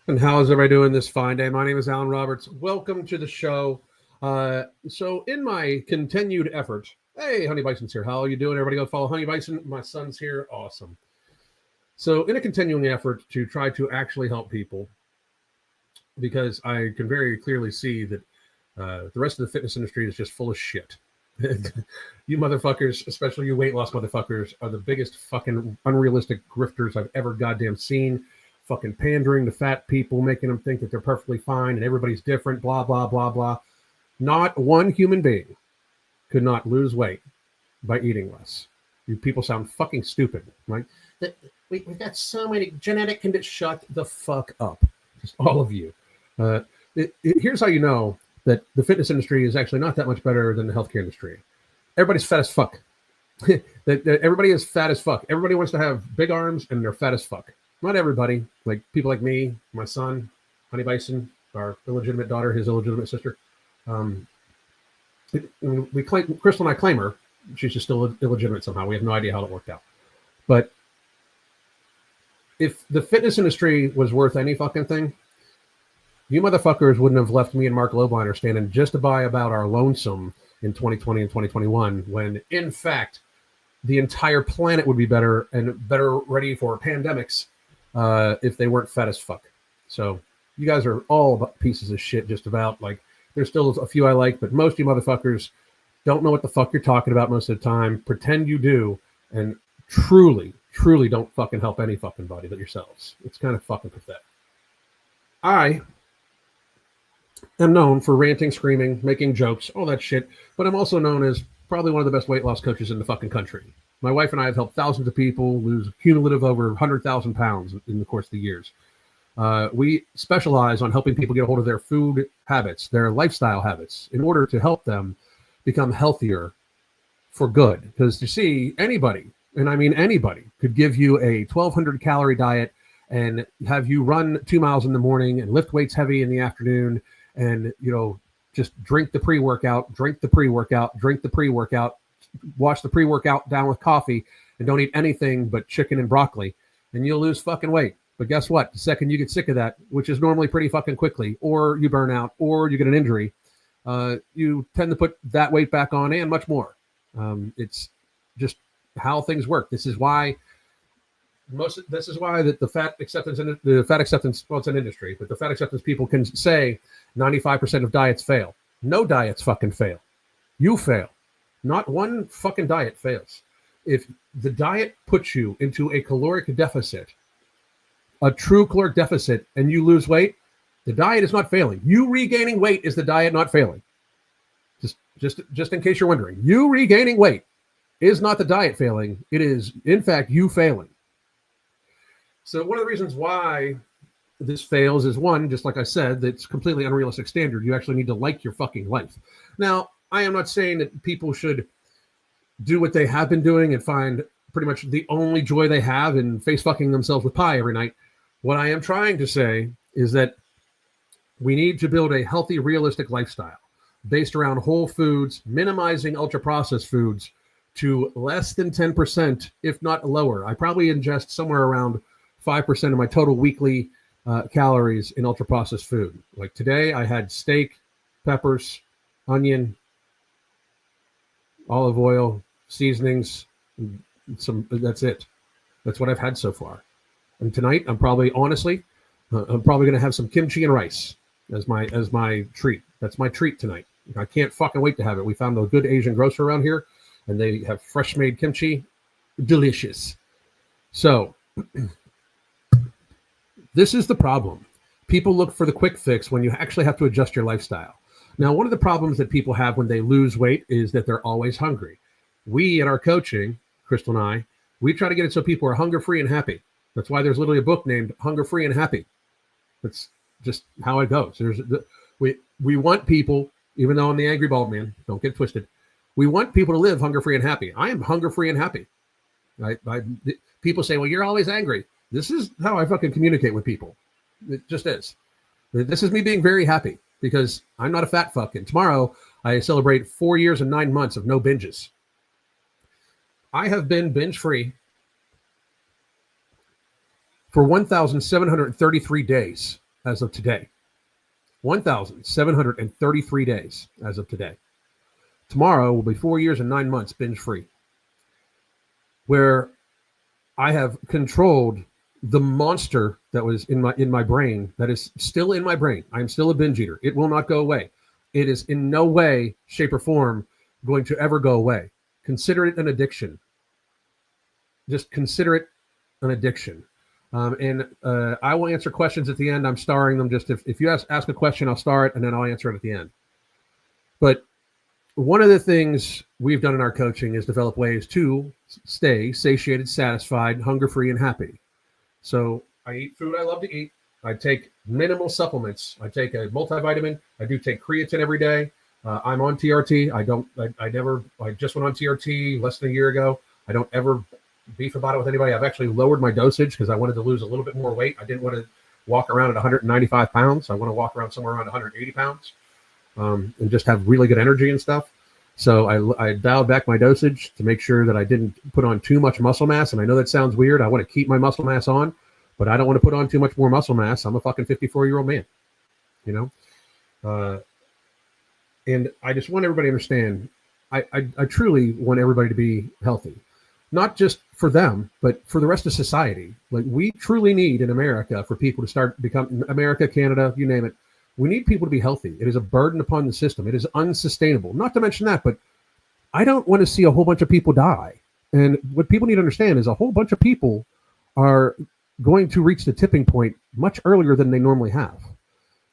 And how is everybody doing this fine day? My name is Alan Roberts. Welcome to the show. So, in my continued effort, hey, Honey Bison's here. How are you doing? Everybody go follow Honey Bison. My son's here. Awesome. So, in a continuing effort to try to actually help people, because I can very clearly see that the rest of the fitness industry is just full of shit. You motherfuckers, especially you weight loss motherfuckers, are the biggest fucking unrealistic grifters I've ever goddamn seen. Fucking pandering to fat people, making them think that they're perfectly fine and everybody's different, blah, blah, blah, blah. Not one human being could not lose weight by eating less. You people sound fucking stupid, right? We've got so many genetic conditions. Shut the fuck up. Just all of you. Here's how you know that the fitness industry is actually not that much better than the healthcare industry. Everybody's fat as fuck. Everybody is fat as fuck. Everybody wants to have big arms and they're fat as fuck. Not everybody. Like people like me, my son, Honey Bison, our illegitimate daughter, his illegitimate sister. We claim, Crystal and I claim her. She's just still illegitimate somehow. We have no idea how it worked out. But if the fitness industry was worth any fucking thing, you motherfuckers wouldn't have left me and Mark Lobliner standing just to buy about our lonesome in 2020 and 2021, when in fact the entire planet would be better and better ready for pandemics if they weren't fat as fuck. So you guys are all about pieces of shit, just about. Like, there's still a few I like, but most of you motherfuckers don't know what the fuck you're talking about most of the time, pretend you do, and truly don't fucking help any fucking body but yourselves. It's kind of fucking pathetic. I am known for ranting, screaming, making jokes, all that shit, but I'm also known as probably one of the best weight loss coaches in the fucking country. My wife and I have helped thousands of people lose a cumulative over 100,000 pounds in the course of the years. We specialize on helping people get a hold of their food habits, their lifestyle habits, in order to help them become healthier for good. Because you see, anybody, and I mean anybody, could give you a 1,200 calorie diet and have you run 2 miles in the morning and lift weights heavy in the afternoon, and just drink the pre-workout, wash the pre-workout down with coffee, and don't eat anything but chicken and broccoli, and you'll lose fucking weight. But guess what? The second you get sick of that, which is normally pretty fucking quickly, or you burn out, or you get an injury, you tend to put that weight back on and much more. It's just how things work. This is why that the fat acceptance, well, it's an industry, but the fat acceptance people can say 95% of diets fail. No diets fucking fail. You fail. Not one fucking diet fails. If the diet puts you into a caloric deficit, a true caloric deficit, and you lose weight, the diet is not failing. You regaining weight is the diet not failing. Just in case you're wondering, you regaining weight is not the diet failing. It is, in fact, you failing. So one of the reasons why this fails is, one, just like I said, that's completely unrealistic standard. You actually need to like your fucking life. Now, I am not saying that people should do what they have been doing and find pretty much the only joy they have in face fucking themselves with pie every night. What I am trying to say is that we need to build a healthy, realistic lifestyle based around whole foods, minimizing ultra-processed foods to less than 10%, if not lower. I probably ingest somewhere around 5% of my total weekly calories in ultra-processed food. Like today, I had steak, peppers, onion, olive oil, seasonings, that's it. That's what I've had so far. And tonight, I'm probably going to have some kimchi and rice as my treat. That's my treat tonight. I can't fucking wait to have it. We found a good Asian grocer around here, and they have fresh made kimchi. Delicious. So this is the problem. People look for the quick fix when you actually have to adjust your lifestyle. Now, one of the problems that people have when they lose weight is that they're always hungry. We, in our coaching, Crystal and I, we try to get it so people are hunger-free and happy. That's why there's literally a book named Hunger-Free and Happy. That's just how it goes. We want people, even though I'm the angry bald man, don't get twisted, we want people to live hunger-free and happy. I am hunger-free and happy. People say, well, you're always angry. This is how I fucking communicate with people. It just is. This is me being very happy because I'm not a fat fuck. And tomorrow I celebrate 4 years and 9 months of no binges. I have been binge free for 1,733 days. as of today. 1,733 days as of today. Tomorrow will be 4 years and 9 months binge free, where I have controlled the monster that was in my brain, that is still in my brain. I'm still a binge eater. It will not go away. It is in no way, shape, or form going to ever go away. Consider it an addiction. Just consider it an addiction. And I will answer questions at the end. I'm starring them. Just if you ask a question, I'll star it, and then I'll answer it at the end. But one of the things we've done in our coaching is develop ways to stay satiated, satisfied, hunger-free, and happy. So I eat food I love to eat. I take minimal supplements. I take a multivitamin. I do take creatine every day. I'm on TRT. I just went on TRT less than a year ago. I don't ever beef about it with anybody. I've actually lowered my dosage because I wanted to lose a little bit more weight. I didn't want to walk around at 195 pounds. I want to walk around somewhere around 180 pounds. And just have really good energy and stuff. So I dialed back my dosage to make sure that I didn't put on too much muscle mass. And I know that sounds weird. I want to keep my muscle mass on, but I don't want to put on too much more muscle mass. I'm a fucking 54-year-old man, you know? And I just want everybody to understand, I truly want everybody to be healthy, not just for them, but for the rest of society. Like, we truly need in America for people to start becoming America, Canada, you name it. We need people to be healthy. It is a burden upon the system. It is unsustainable. Not to mention that, but I don't want to see a whole bunch of people die. And what people need to understand is a whole bunch of people are going to reach the tipping point much earlier than they normally have.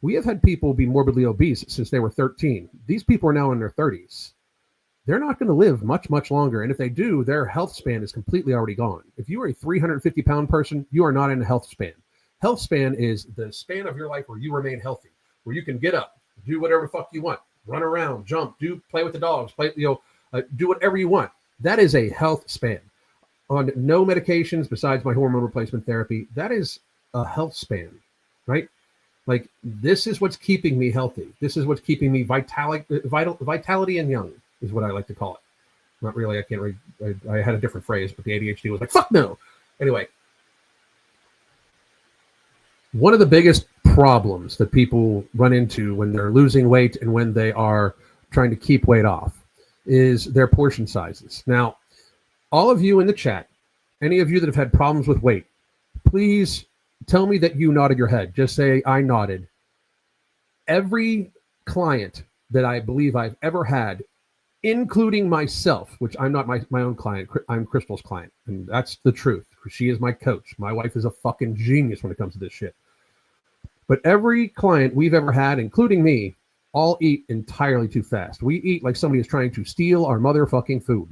We have had people be morbidly obese since they were 13. These people are now in their 30s. They're not going to live much, much longer. And if they do, their health span is completely already gone. If you are a 350-pound person, you are not in a health span. Health span is the span of your life where you remain healthy, where you can get up, do whatever the fuck you want, run around, jump, play with the dogs, do whatever you want. That is a health span. On no medications besides my hormone replacement therapy, that is a health span, right? Like, this is what's keeping me healthy. This is what's keeping me vitality and young is what I like to call it. Not really, I can't read. I had a different phrase, but the ADHD was like, fuck no. Anyway, one of the biggest problems that people run into when they're losing weight and when they are trying to keep weight off is their portion sizes. Now, all of you in the chat, any of you that have had problems with weight, please tell me that you nodded your head. Just say, I nodded. Every client that I believe I've ever had, including myself, which I'm not my own client, I'm Crystal's client, and that's the truth. She is my coach. My wife is a fucking genius when it comes to this shit. But every client we've ever had, including me, all eat entirely too fast. We eat like somebody is trying to steal our motherfucking food.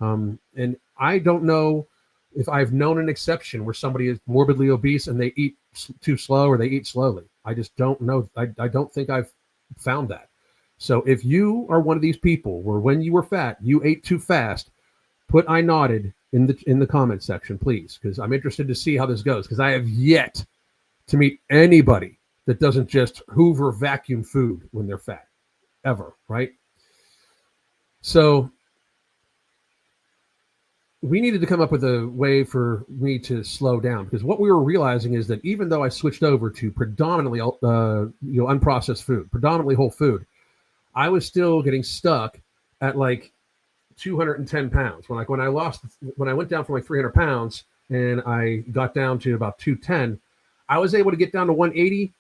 And I don't know if I've known an exception where somebody is morbidly obese and they eat too slow or they eat slowly. I just don't know. I don't think I've found that. So if you are one of these people where when you were fat, you ate too fast, put I nodded in the comment section, please, because I'm interested to see how this goes, because I have yet to meet anybody that doesn't just Hoover vacuum food when they're fat, ever, right? So we needed to come up with a way for me to slow down, because what we were realizing is that even though I switched over to predominantly unprocessed food, predominantly whole food, I was still getting stuck at like 210 pounds. When I went down from like 300 pounds and I got down to about 210, I was able to get down to 180,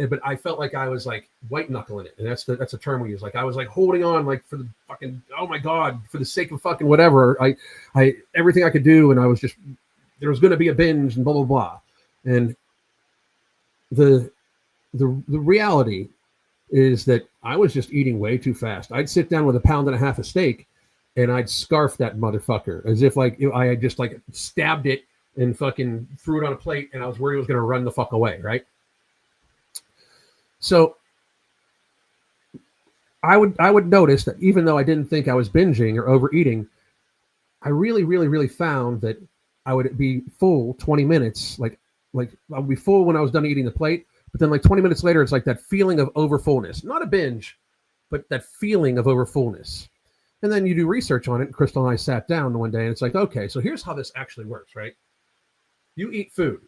but I felt like I was like white knuckling it. And that's a term we use. Like, I was like holding on, like, for the fucking, oh my God, for the sake of fucking whatever. I everything I could do. And I was just, there was going to be a binge and blah, blah, blah. And the reality is that I was just eating way too fast. I'd sit down with 1.5 pounds of steak and I'd scarf that motherfucker as if like I had just like stabbed it and fucking threw it on a plate, and I was worried it was going to run the fuck away, right? So I would notice that even though I didn't think I was binging or overeating, I really, really, really found that I would be full 20 minutes. Like I would be full when I was done eating the plate, but then like 20 minutes later, it's like that feeling of overfullness, not a binge, but that feeling of overfullness. And then you do research on it. Crystal and I sat down one day, and it's like, okay, so here's how this actually works, right? You eat food.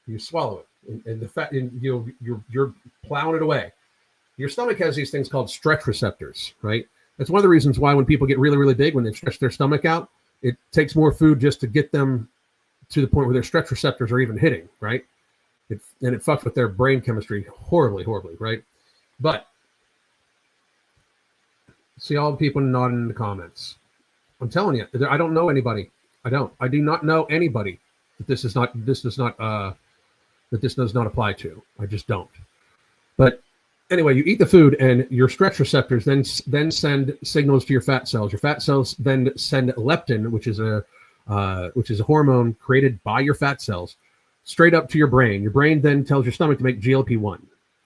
You swallow it, and the fat, and you're plowing it away. Your stomach has these things called stretch receptors, right? That's one of the reasons why when people get really, really big, when they stretch their stomach out, it takes more food just to get them to the point where their stretch receptors are even hitting, right? And it fucks with their brain chemistry horribly, right? But see all the people nodding in the comments. I'm telling you, I don't know anybody. I do not know anybody that this does not apply to. I just don't. But anyway, you eat the food, and your stretch receptors then send signals to your fat cells. Your fat cells then send leptin, which is a hormone created by your fat cells, straight up to your brain. Your brain then tells your stomach to make GLP-1,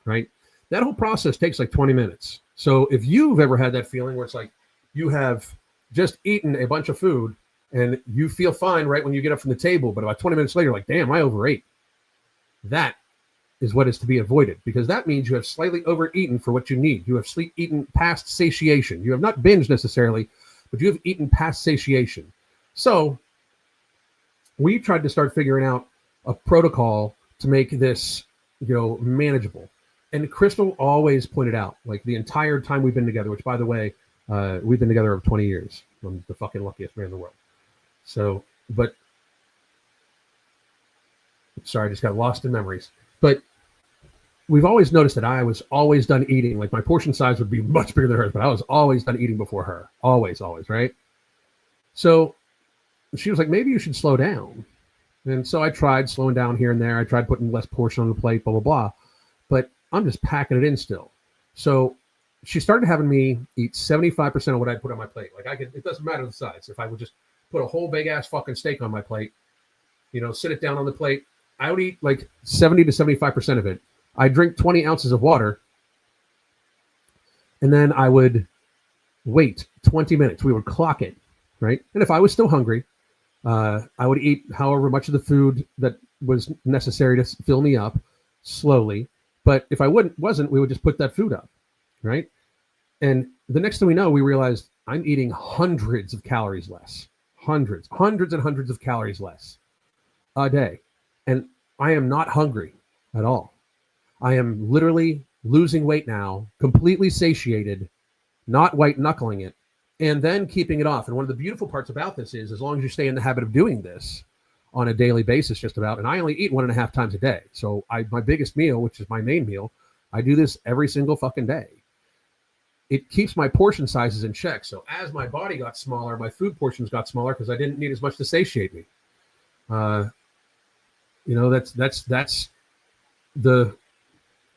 right? That whole process takes like 20 minutes. So if you've ever had that feeling where it's like you have just eaten a bunch of food and you feel fine right when you get up from the table, but about 20 minutes later, like, damn, I overate. That is what is to be avoided, because that means you have slightly overeaten for what you need. You have eaten past satiation. You have not binged necessarily, but you have eaten past satiation. So we tried to start figuring out a protocol to make this, manageable. And Crystal always pointed out, like the entire time we've been together, which by the way, we've been together over 20 years. I'm the fucking luckiest man in the world. So, but sorry, I just got lost in memories. But we've always noticed that I was always done eating. Like my portion size would be much bigger than hers, but I was always done eating before her. Always, right? So she was like, maybe you should slow down. And so I tried slowing down here and there. I tried putting less portion on the plate, blah, blah, blah. But I'm just packing it in still. So she started having me eat 75% of what I put on my plate. Like it doesn't matter the size. If I would just put a whole big ass fucking steak on my plate, sit it down on the plate, I would eat like 70 to 75% of it. I drink 20 ounces of water, and then I would wait 20 minutes. We would clock it, right? And if I was still hungry, I would eat however much of the food that was necessary to fill me up slowly. But if I wasn't, we would just put that food up, right? And the next thing we know, we realized I'm eating hundreds of calories less, hundreds and hundreds of calories less a day. And I am not hungry at all. I am literally losing weight now, completely satiated, not white knuckling it, and then keeping it off. And one of the beautiful parts about this is, as long as you stay in the habit of doing this on a daily basis, just about, and I only eat 1.5 times a day. So my biggest meal, which is my main meal, I do this every single fucking day. It keeps my portion sizes in check. So as my body got smaller, my food portions got smaller because I didn't need as much to satiate me.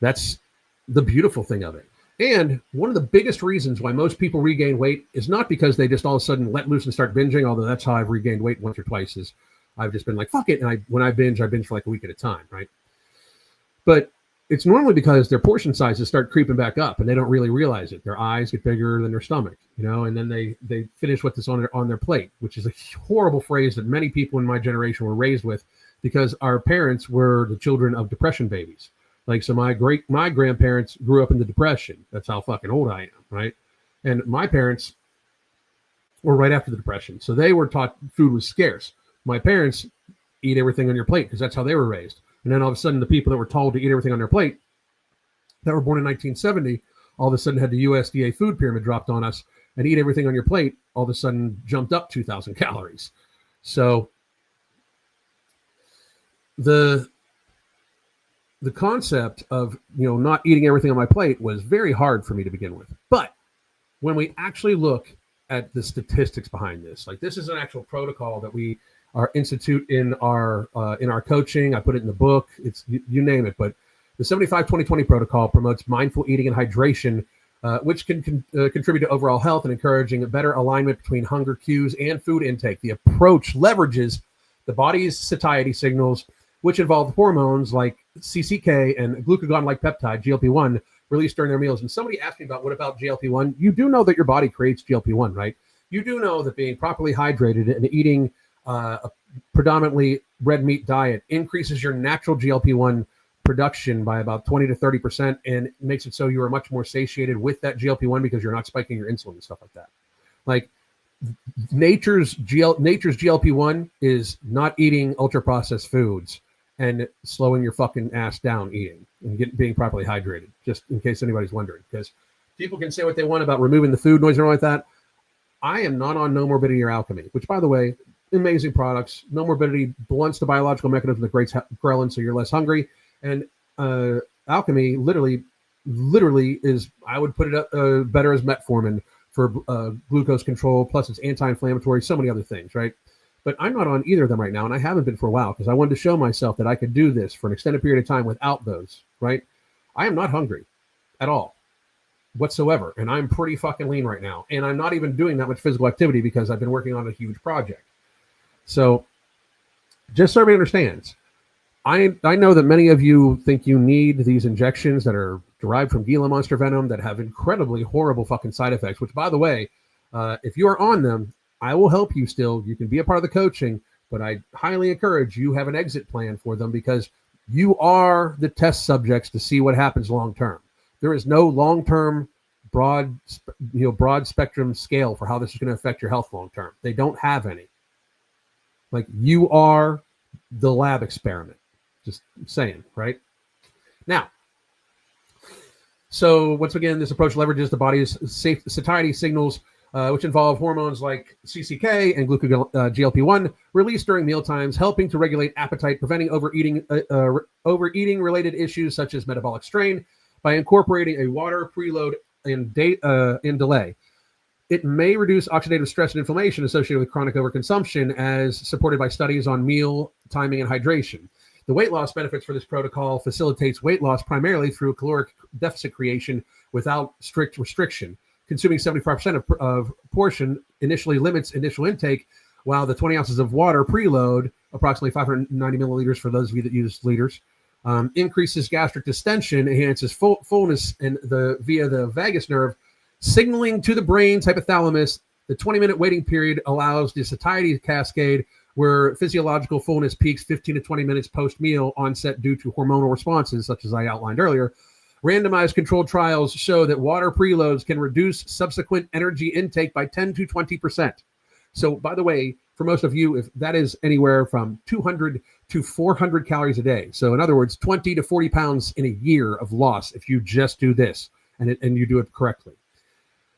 That's the beautiful thing of it. And one of the biggest reasons why most people regain weight is not because they just all of a sudden let loose and start binging, although that's how I've regained weight once or twice, is I've just been like, fuck it. And when I binge for like a week at a time, right? But it's normally because their portion sizes start creeping back up and they don't really realize it. Their eyes get bigger than their stomach, and then they finish what's on their plate, which is a horrible phrase that many people in my generation were raised with, because our parents were the children of depression babies. Like, so my grandparents grew up in the Depression. That's how fucking old I am, right? And my parents were right after the Depression. So they were taught food was scarce. My parents eat everything on your plate because that's how they were raised. And then all of a sudden, the people that were told to eat everything on their plate, that were born in 1970, all of a sudden had the USDA food pyramid dropped on us, and eat everything on your plate all of a sudden jumped up 2,000 calories. So the concept of, not eating everything on my plate was very hard for me to begin with. But when we actually look at the statistics behind this, like, this is an actual protocol that we institute in our coaching. I put it in the book. It's you name it. But the 75-20-20 protocol promotes mindful eating and hydration, which can contribute to overall health and encouraging a better alignment between hunger cues and food intake. The approach leverages the body's satiety signals, which involve hormones like CCK and glucagon-like peptide, GLP-1, released during their meals. And somebody asked me what about GLP-1? You do know that your body creates GLP-1, right? You do know that being properly hydrated and eating a predominantly red meat diet increases your natural GLP-1 production by about 20 to 30%, and makes it so you are much more satiated with that GLP-1 because you're not spiking your insulin and stuff like that. Like, nature's GLP-1 is not eating ultra-processed foods and slowing your fucking ass down eating and being properly hydrated, just in case anybody's wondering. Because people can say what they want about removing the food noise and all like that. I am not on No Morbidity or Alchemy, which, by the way, amazing products. No Morbidity blunts the biological mechanism that creates ghrelin, so you're less hungry. And Alchemy literally is, I would put it up better as metformin for glucose control, plus it's anti-inflammatory, so many other things, right? But I'm not on either of them right now, and I haven't been for a while because I wanted to show myself that I could do this for an extended period of time without those, right? I am not hungry at all whatsoever, and I'm pretty fucking lean right now, and I'm not even doing that much physical activity because I've been working on a huge project. So just so everybody understands, I know that many of you think you need these injections that are derived from Gila monster venom that have incredibly horrible fucking side effects, which, by the way, if you are on them, I will help you still. You can be a part of the coaching, but I highly encourage you have an exit plan for them because you are the test subjects to see what happens long term. There is no long-term broad spectrum scale for how this is going to affect your health long term. They don't have any. Like, you are the lab experiment. Just saying, right? Now, so once again, this approach leverages the body's satiety signals, which involve hormones like CCK and GLP-1 released during mealtimes, helping to regulate appetite, preventing overeating related issues such as metabolic strain by incorporating a water preload in delay. It may reduce oxidative stress and inflammation associated with chronic overconsumption, as supported by studies on meal timing and hydration. The weight loss benefits for this protocol facilitates weight loss primarily through caloric deficit creation without strict restriction. Consuming 75% of portion initially limits initial intake, while the 20 ounces of water preload, approximately 590 milliliters for those of you that use liters, increases gastric distension, enhances fullness via the vagus nerve, signaling to the brain's hypothalamus. The 20-minute waiting period allows the satiety cascade, where physiological fullness peaks 15 to 20 minutes post-meal onset due to hormonal responses, such as I outlined earlier. Randomized controlled trials show that water preloads can reduce subsequent energy intake by 10 to 20%. So, by the way, for most of you, if that is anywhere from 200 to 400 calories a day. So, in other words, 20 to 40 pounds in a year of loss if you just do this and you do it correctly.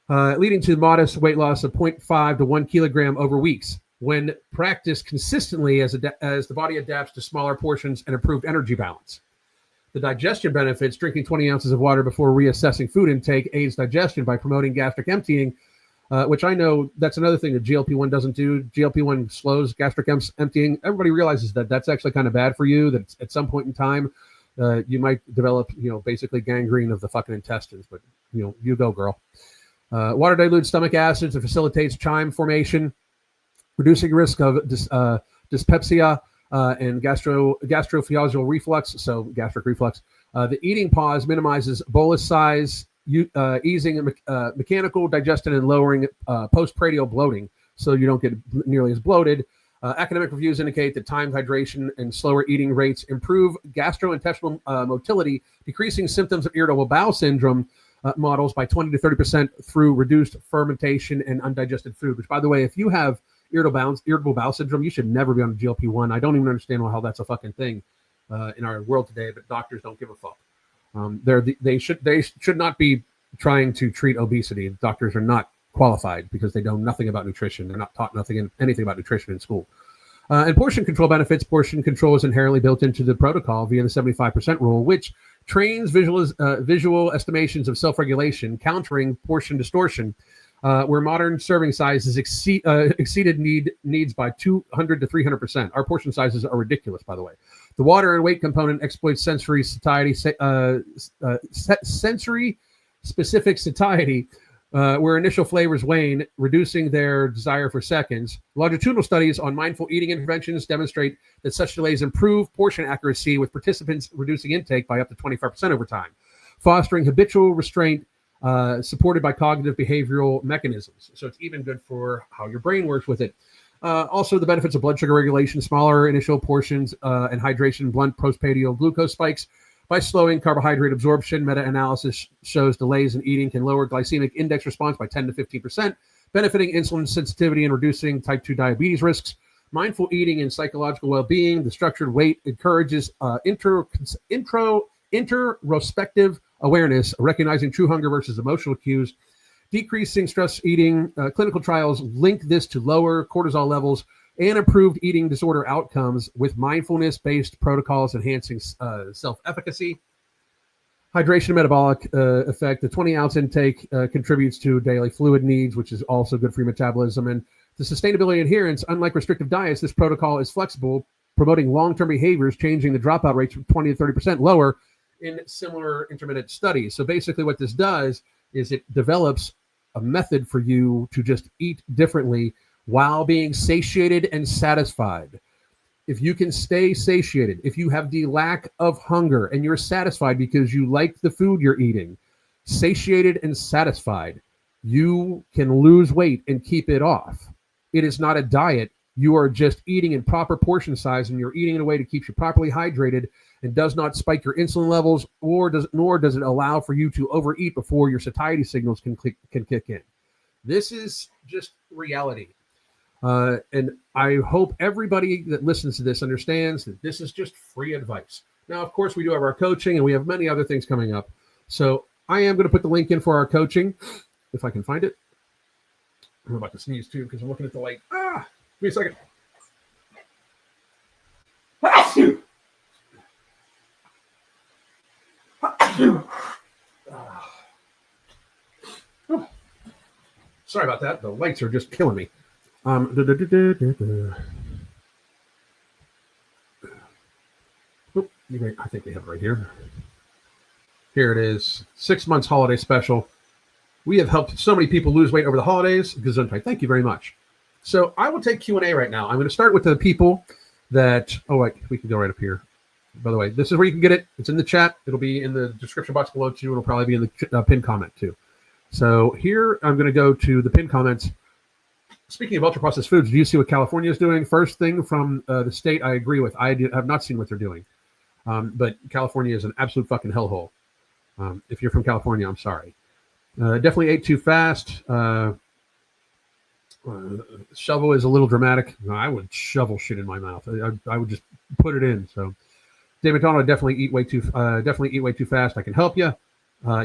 Leading to modest weight loss of 0.5 to 1 kilogram over weeks when practiced consistently as the body adapts to smaller portions and improved energy balance. The digestion benefits: drinking 20 ounces of water before reassessing food intake aids digestion by promoting gastric emptying, which I know that's another thing that GLP-1 doesn't do. GLP-1 slows gastric emptying. Everybody realizes that that's actually kind of bad for you, that at some point in time, you might develop, basically gangrene of the fucking intestines, but, you go, girl. Water dilutes stomach acids and facilitates chyme formation, reducing risk of dyspepsia and gastroesophageal reflux, so gastric reflux. The eating pause minimizes bolus size, easing mechanical digestion and lowering postprandial bloating, so you don't get nearly as bloated. Academic reviews indicate that timed hydration and slower eating rates improve gastrointestinal motility, decreasing symptoms of irritable bowel syndrome models by 20 to 30% through reduced fermentation and undigested food, which, by the way, if you have irritable bowel syndrome, you should never be on a GLP-1. I don't even understand how that's a fucking thing in our world today, but doctors don't give a fuck. They should not be trying to treat obesity. Doctors are not qualified because they know nothing about nutrition. They're not taught anything about nutrition in school. And portion control benefits. Portion control is inherently built into the protocol via the 75% rule, which trains visual estimations of self-regulation, countering portion distortion, where modern serving sizes exceeded needs by 200 to 300%. Our portion sizes are ridiculous, by the way. The water and weight component exploits sensory specific satiety, where initial flavors wane, reducing their desire for seconds. Longitudinal studies on mindful eating interventions demonstrate that such delays improve portion accuracy, with participants reducing intake by up to 25% over time, fostering habitual restraint supported by cognitive behavioral mechanisms. So it's even good for how your brain works with it. Also, the benefits of blood sugar regulation: smaller initial portions and hydration blunt postprandial glucose spikes by slowing carbohydrate absorption. Meta-analysis shows delays in eating can lower glycemic index response by 10 to 15%, benefiting insulin sensitivity and reducing type 2 diabetes risks. Mindful eating and psychological well-being. The structured weight encourages introspective awareness, recognizing true hunger versus emotional cues. Decreasing stress eating. Clinical trials link this to lower cortisol levels and improved eating disorder outcomes, with mindfulness-based protocols enhancing self-efficacy. Hydration and metabolic effect. The 20-ounce intake contributes to daily fluid needs, which is also good for your metabolism. And the sustainability adherence. Unlike restrictive diets, this protocol is flexible, promoting long-term behaviors, changing the dropout rates from 20 to 30% lower in similar intermittent studies. So basically what this does is it develops a method for you to just eat differently while being satiated and satisfied. If you can stay satiated, if you have the lack of hunger and you're satisfied because you like the food you're eating, satiated and satisfied, you can lose weight and keep it off. It is not a diet. You are just eating in proper portion size, and you're eating in a way that keeps you properly hydrated and does not spike your insulin levels, nor does it allow for you to overeat before your satiety signals can kick in. This is just reality. And I hope everybody that listens to this understands that this is just free advice. Now, of course, we do have our coaching, and we have many other things coming up. So I am going to put the link in for our coaching, if I can find it. I'm about to sneeze, too, because I'm looking at the light. Give me a second. Sorry about that. The lights are just killing me. I think they have it right here. Here it is. 6 months holiday special. We have helped so many people lose weight over the holidays. Gesundheit. Thank you very much. So I will take Q&A right now. I'm going to start with the people that, we can go right up here. By the way, this is where you can get it. It's in the chat. It'll be in the description box below too. It'll probably be in the pinned comment too. So here I'm going to go to the pinned comments. Speaking of ultra-processed foods, do you see what California is doing? First thing from the state I agree with. I have not seen what they're doing. But California is an absolute fucking hellhole. If you're from California, I'm sorry. Definitely ate too fast. Shovel is a little dramatic. No, I would shovel shit in my mouth. I would just put it in. So, Dave McDonald, definitely eat way too fast. I can help you.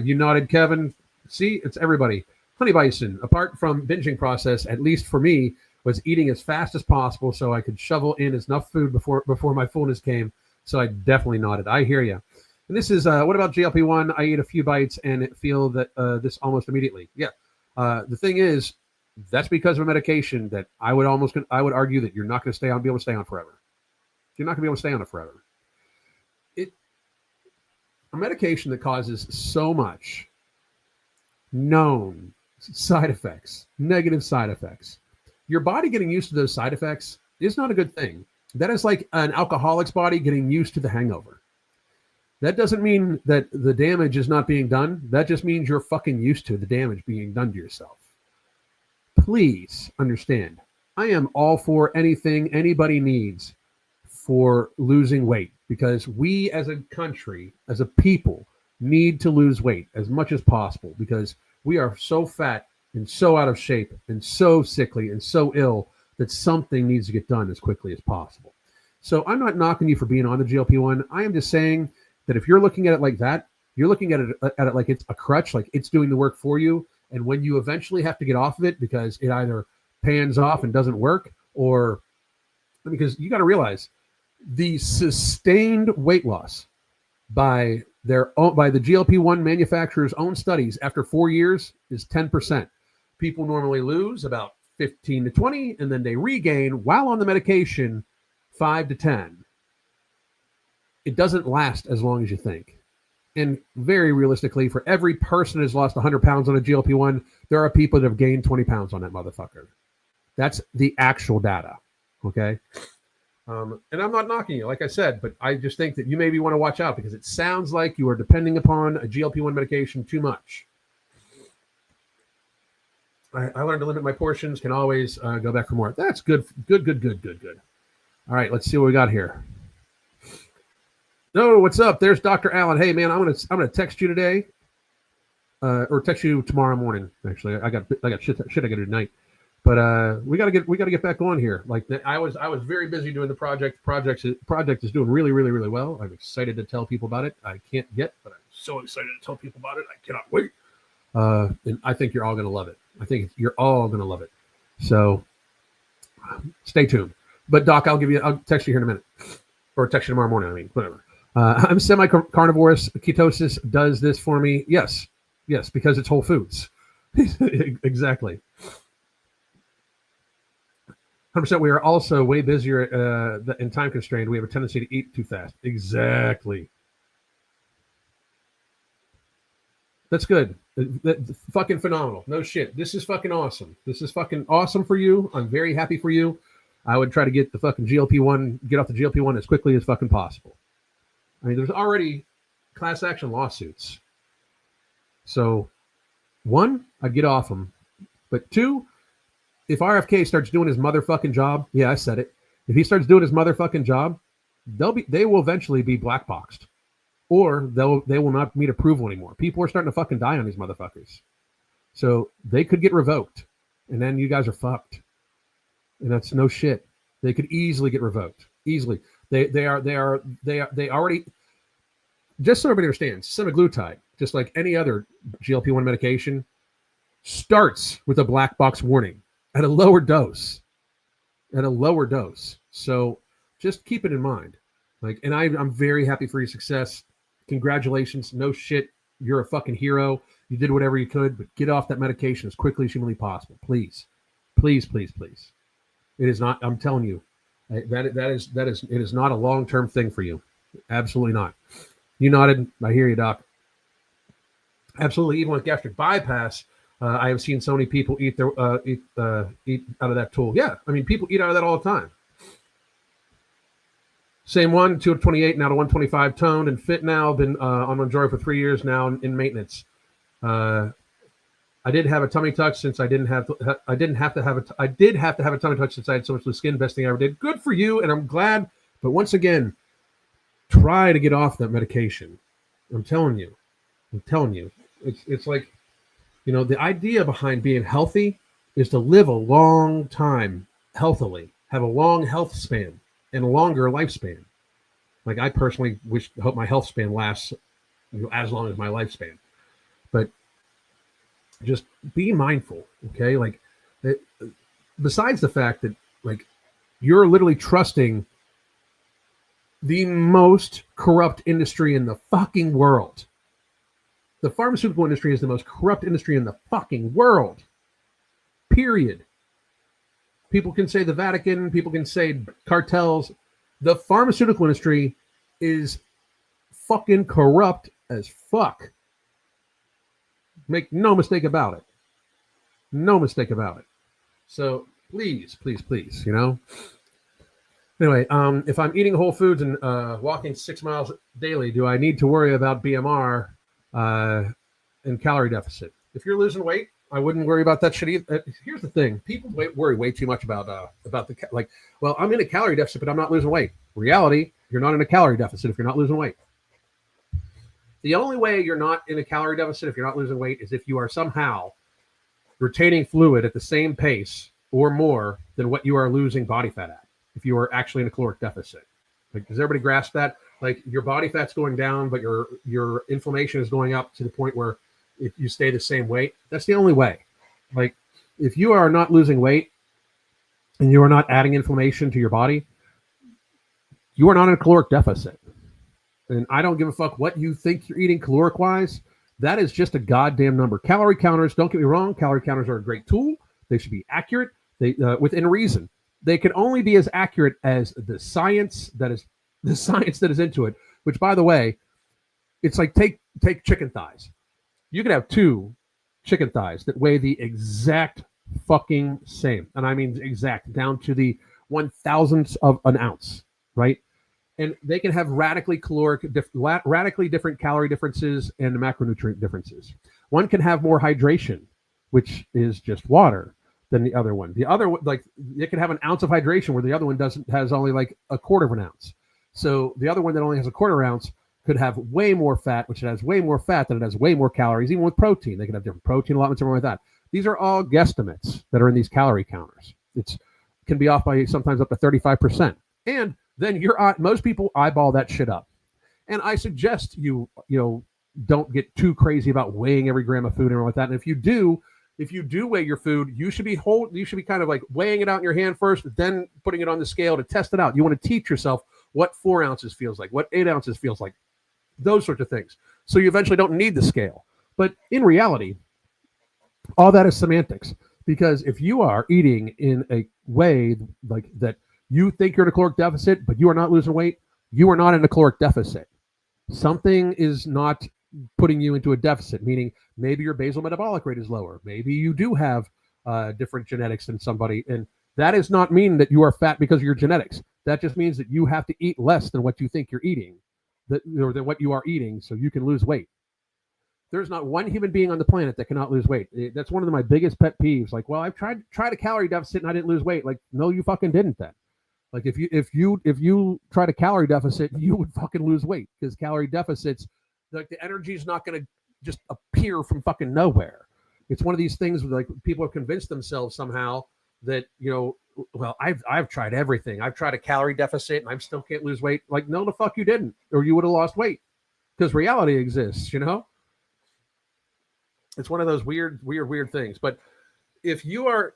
You nodded, Kevin. See, it's everybody. Honey Bison, apart from binging process, at least for me, was eating as fast as possible so I could shovel in enough food before my fullness came. So I definitely nodded. I hear you. And this is, what about GLP-1? I eat a few bites and feel that this almost immediately. Yeah. The thing is, that's because of a medication that I would argue that you're not going to be able to stay on forever. You're not going to be able to stay on it forever. A medication that causes so much known side effects, negative side effects. Your body getting used to those side effects is not a good thing. That is like an alcoholic's body getting used to the hangover. That doesn't mean that the damage is not being done. That just means you're fucking used to the damage being done to yourself. Please understand, I am all for anything anybody needs for losing weight, because we as a country, as a people, need to lose weight as much as possible, because we are so fat and so out of shape and so sickly and so ill that something needs to get done as quickly as possible. So I'm not knocking you for being on the GLP-1. I am just saying that if you're looking at it like that, you're looking at it like it's a crutch, like it's doing the work for you. And when you eventually have to get off of it because it either pans off and doesn't work, or because you got to realize the sustained weight loss by the GLP-1 manufacturer's own studies after 4 years is 10%. People normally lose about 15 to 20, and then they regain while on the medication 5 to 10. It doesn't last as long as you think. And very realistically, for every person who's lost 100 pounds on a GLP-1, there are people that have gained 20 pounds on that motherfucker. That's the actual data, okay? And I'm not knocking you, like I said, but I just think that you maybe want to watch out, because it sounds like you are depending upon a GLP-1 medication too much. I learned to limit my portions, can always go back for more. That's good. Good. All right, let's see what we got here. No, what's up? There's Dr. Allen. Hey, man, I'm gonna text you today, or text you tomorrow morning. Actually, I got shit I got to do tonight. But we gotta get back on here. Like I was very busy doing the project. Project is doing really, really, really well. I'm excited to tell people about it. I can't yet, but I'm so excited to tell people about it. I cannot wait. And I think you're all gonna love it. I think you're all gonna love it. So stay tuned. But Doc, I'll text you here in a minute, or text you tomorrow morning. I mean, whatever. I'm semi-carnivorous. Ketosis does this for me. Yes, because it's whole foods. Exactly. 100%. We are also way busier and time constrained. We have a tendency to eat too fast. Exactly. That's good. That's fucking phenomenal. No shit. This is fucking awesome. This is fucking awesome for you. I'm very happy for you. I would try to get the fucking GLP-1, get off the GLP-1 as quickly as fucking possible. I mean, there's already class action lawsuits. So, one, I'd get off them. But two, if RFK starts doing his motherfucking job, yeah, I said it. If he starts doing his motherfucking job, they will eventually be blackboxed. Or they will not meet approval anymore. People are starting to fucking die on these motherfuckers. So they could get revoked. And then you guys are fucked. And that's no shit. They could easily get revoked. Easily. They already, just so everybody understands, semaglutide, just like any other GLP-1 medication, starts with a black box warning at a lower dose. So just keep it in mind. Like, and I'm very happy for your success. Congratulations. No shit. You're a fucking hero. You did whatever you could, but get off that medication as quickly as humanly possible. Please. Please, please, please. It is not, I'm telling you, it is not a long-term thing for you. Absolutely not. You nodded. I hear you, Doc. Absolutely. Even with gastric bypass, I have seen so many people eat out of that tool. Yeah. I mean, people eat out of that all the time. Same one, 228 now to 125, toned and fit now. Been on Mounjaro for 3 years now in maintenance. I did have a tummy tuck since I did have to have a tummy tuck since I had so much loose skin. Best thing I ever did. Good for you, and I'm glad. But once again, try to get off that medication. I'm telling you. It's like, you know, the idea behind being healthy is to live a long time healthily, have a long health span and a longer lifespan. Like, I personally hope my health span lasts, you know, as long as my lifespan. But just be mindful, okay? Like, besides the fact that, like, you're literally trusting the most corrupt industry in the fucking world. The pharmaceutical industry is the most corrupt industry in the fucking world. Period. People can say the Vatican, people can say cartels. The pharmaceutical industry is fucking corrupt as fuck. Make no mistake about it. No mistake about it. So please, please, please, you know. Anyway, if I'm eating whole foods and walking 6 miles daily, do I need to worry about BMR and calorie deficit? If you're losing weight, I wouldn't worry about that shit either. Here's the thing. People worry way too much about well, I'm in a calorie deficit, but I'm not losing weight. Reality, you're not in a calorie deficit if you're not losing weight. The only way you're not in a calorie deficit if you're not losing weight is if you are somehow retaining fluid at the same pace or more than what you are losing body fat at. If you are actually in a caloric deficit. Like, does everybody grasp that? Like, your body fat's going down, but your inflammation is going up to the point where if you stay the same weight, that's the only way. Like, if you are not losing weight and you are not adding inflammation to your body, you are not in a caloric deficit. And I don't give a fuck what you think you're eating caloric wise. That is just a goddamn number. Calorie counters, don't get me wrong, calorie counters are a great tool. They should be accurate. They within reason. They can only be as accurate as the science that is into it. Which, by the way, it's like take chicken thighs. You could have 2 chicken thighs that weigh the exact fucking same, and I mean exact, down to the 1,000th of an ounce, right? And they can have radically different calorie differences and macronutrient differences. One can have more hydration, which is just water, than the other one. The other one, like, it can have an ounce of hydration where the other one has only like a quarter of an ounce. So the other one that only has a quarter ounce could have way more fat, which it has way more fat than it has way more calories, even with protein. They can have different protein allotments, everything like that. These are all guesstimates that are in these calorie counters. It can be off by sometimes up to 35%. And then most people eyeball that shit up. And I suggest you don't get too crazy about weighing every gram of food and everything like that. And if you do weigh your food, you should be kind of like weighing it out in your hand first, then putting it on the scale to test it out. You want to teach yourself what 4 ounces feels like, what 8 ounces feels like, those sorts of things. So you eventually don't need the scale. But in reality, all that is semantics, because if you are eating in a way like that, you think you're in a caloric deficit, but you are not losing weight, you are not in a caloric deficit. Something is not putting you into a deficit, meaning maybe your basal metabolic rate is lower. Maybe you do have different genetics than somebody. And that does not mean that you are fat because of your genetics. That just means that you have to eat less than what you think you're eating, or than what you are eating, so you can lose weight. There's not one human being on the planet that cannot lose weight. That's one of my biggest pet peeves. Like, well, I've tried a calorie deficit and I didn't lose weight. Like, no, you fucking didn't then. Like, if you try to calorie deficit, you would fucking lose weight, because calorie deficits, like, the energy is not going to just appear from fucking nowhere. It's one of these things where, like, people have convinced themselves somehow that, well, I've tried everything. I've tried a calorie deficit and I still can't lose weight. Like, no, the fuck you didn't, or you would have lost weight, because reality exists, It's one of those weird things. But if you are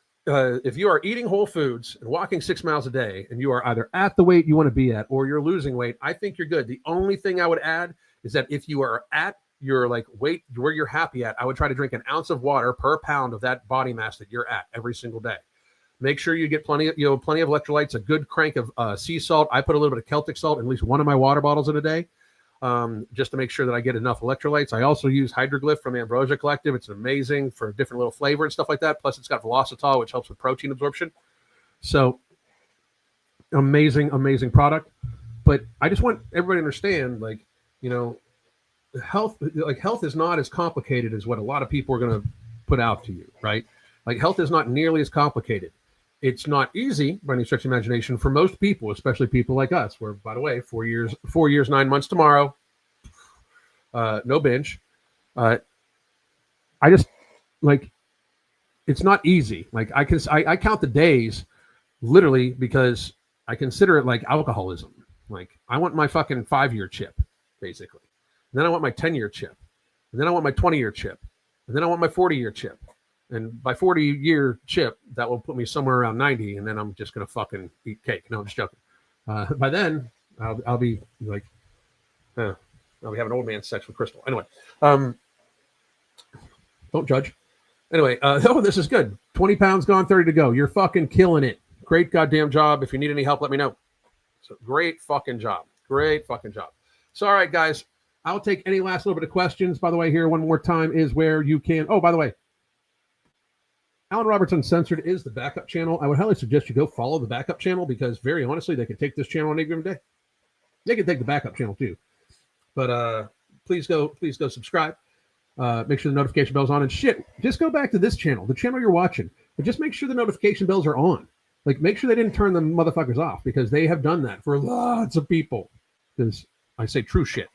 eating whole foods and walking 6 miles a day, and you are either at the weight you want to be at or you're losing weight, I think you're good. The only thing I would add is that if you are at your weight where you're happy at, I would try to drink an ounce of water per pound of that body mass that you're at every single day. Make sure you get plenty of electrolytes, a good crank of sea salt. I put a little bit of Celtic salt in at least one of my water bottles in a day. Just to make sure that I get enough electrolytes. I also use Hydroglyph from Ambrosia Collective. It's amazing for different little flavor and stuff like that. Plus, it's got Velocitol, which helps with protein absorption. So, amazing product. But I just want everybody to understand, health is not as complicated as what a lot of people are going to put out to you, right? Like, health is not nearly as complicated. It's not easy by any stretch of imagination for most people, especially people like us, where, by the way, 4 years, 9 months tomorrow, no binge. I just, it's not easy. I count the days literally, because I consider it like alcoholism. Like, I want my fucking 5-year chip, basically. And then I want my 10-year chip. And then I want my 20-year chip. And then I want my 40-year chip. And by 40-year chip, that will put me somewhere around 90, and then I'm just going to fucking eat cake. No, I'm just joking. By then, I'll be like, I'll be having old man sex with Crystal. Anyway, don't judge. Anyway, this is good. 20 pounds gone, 30 to go. You're fucking killing it. Great goddamn job. If you need any help, let me know. So great fucking job. So, all right, guys, I'll take any last little bit of questions. By the way, here one more time is where you can. Oh, by the way, Alan Roberts Uncensored is the backup channel. I would highly suggest you go follow the backup channel, because very honestly, they could take this channel on any given day. They could take the backup channel too. But please go subscribe. Make sure the notification bell's on, and shit, just go back to this channel, the channel you're watching, but just make sure the notification bells are on. Like, make sure they didn't turn the motherfuckers off, because they have done that for lots of people. Because I say true shit.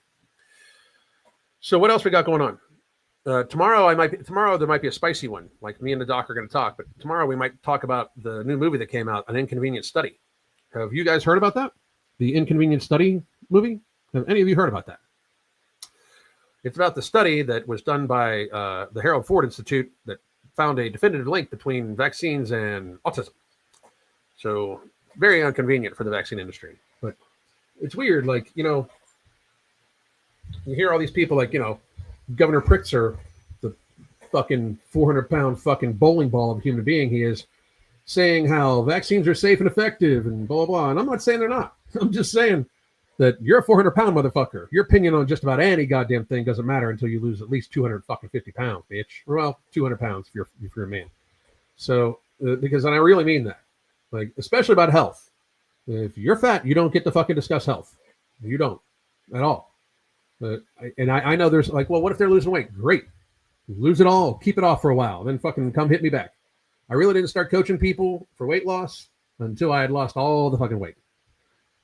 So what else we got going on? Tomorrow there might be a spicy one. Like, me and the doc are going to talk, but tomorrow we might talk about the new movie that came out, An Inconvenient Study. Have you guys heard about that? The Inconvenient Study movie? Have any of you heard about that? It's about the study that was done by the Harold Ford Institute that found a definitive link between vaccines and autism. So, very inconvenient for the vaccine industry. But it's weird, you hear all these people Governor Pritzker, the fucking 400-pound fucking bowling ball of a human being he is, saying how vaccines are safe and effective and blah, blah. And I'm not saying they're not. I'm just saying that you're a 400-pound motherfucker. Your opinion on just about any goddamn thing doesn't matter until you lose at least 250 pounds, bitch. Well, 200 pounds if you're a man. So, because, and I really mean that. Especially about health. If you're fat, you don't get to fucking discuss health. You don't at all. I know there's well, what if they're losing weight? Great. Lose it all. Keep it off for a while. Then fucking come hit me back. I really didn't start coaching people for weight loss until I had lost all the fucking weight.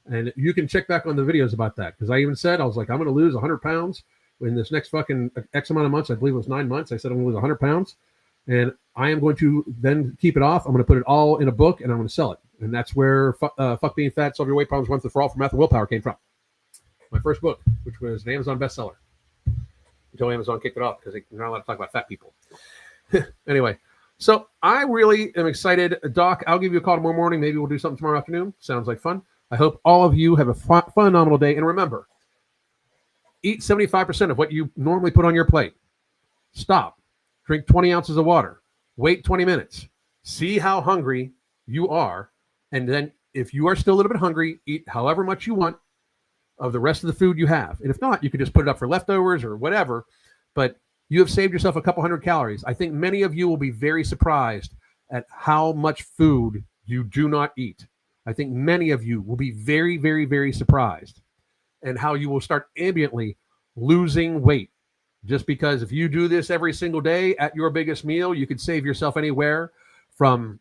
And you can check back on the videos about that. Because I even said, I was like, I'm going to lose 100 pounds in this next fucking X amount of months. I believe it was 9 months. I said, I'm going to lose 100 pounds. And I am going to then keep it off. I'm going to put it all in a book, and I'm going to sell it. And that's where Fuck Being Fat, Solve Your Weight Problems Once and For All from Math and Willpower came from. My first book, which was an Amazon bestseller. Until Amazon kicked it off because they're not allowed to talk about fat people. Anyway, so I really am excited. Doc, I'll give you a call tomorrow morning. Maybe we'll do something tomorrow afternoon. Sounds like fun. I hope all of you have a phenomenal day. And remember, eat 75% of what you normally put on your plate. Stop. Drink 20 ounces of water. Wait 20 minutes. See how hungry you are. And then if you are still a little bit hungry, eat however much you want of the rest of the food you have. And if not, you could just put it up for leftovers or whatever. But you have saved yourself a couple hundred calories. I think many of you will be very surprised at how much food you do not eat. I think many of you will be very, very, very surprised and how you will start ambiently losing weight. Just because if you do this every single day at your biggest meal, you could save yourself anywhere from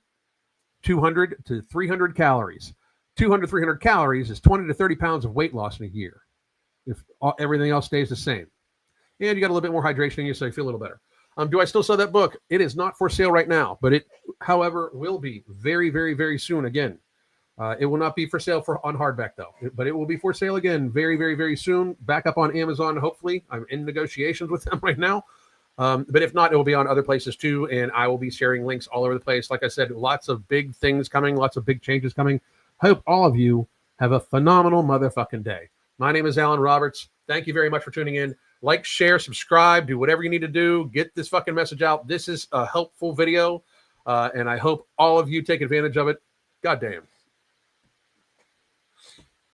200 to 300 calories. 200, 300 calories is 20 to 30 pounds of weight loss in a year if everything else stays the same. And you got a little bit more hydration in you, so you feel a little better. Do I still sell that book? It is not for sale right now, but it, however, will be very, very, very soon again. It will not be for sale on hardback, though, but it will be for sale again very, very, very soon. Back up on Amazon, hopefully. I'm in negotiations with them right now. But if not, it will be on other places too, and I will be sharing links all over the place. Like I said, lots of big things coming, lots of big changes coming. Hope all of you have a phenomenal motherfucking day. My name is Alan Roberts. Thank you very much for tuning in. Like, share, subscribe, do whatever you need to do. Get this fucking message out. This is a helpful video, and I hope all of you take advantage of it. God damn.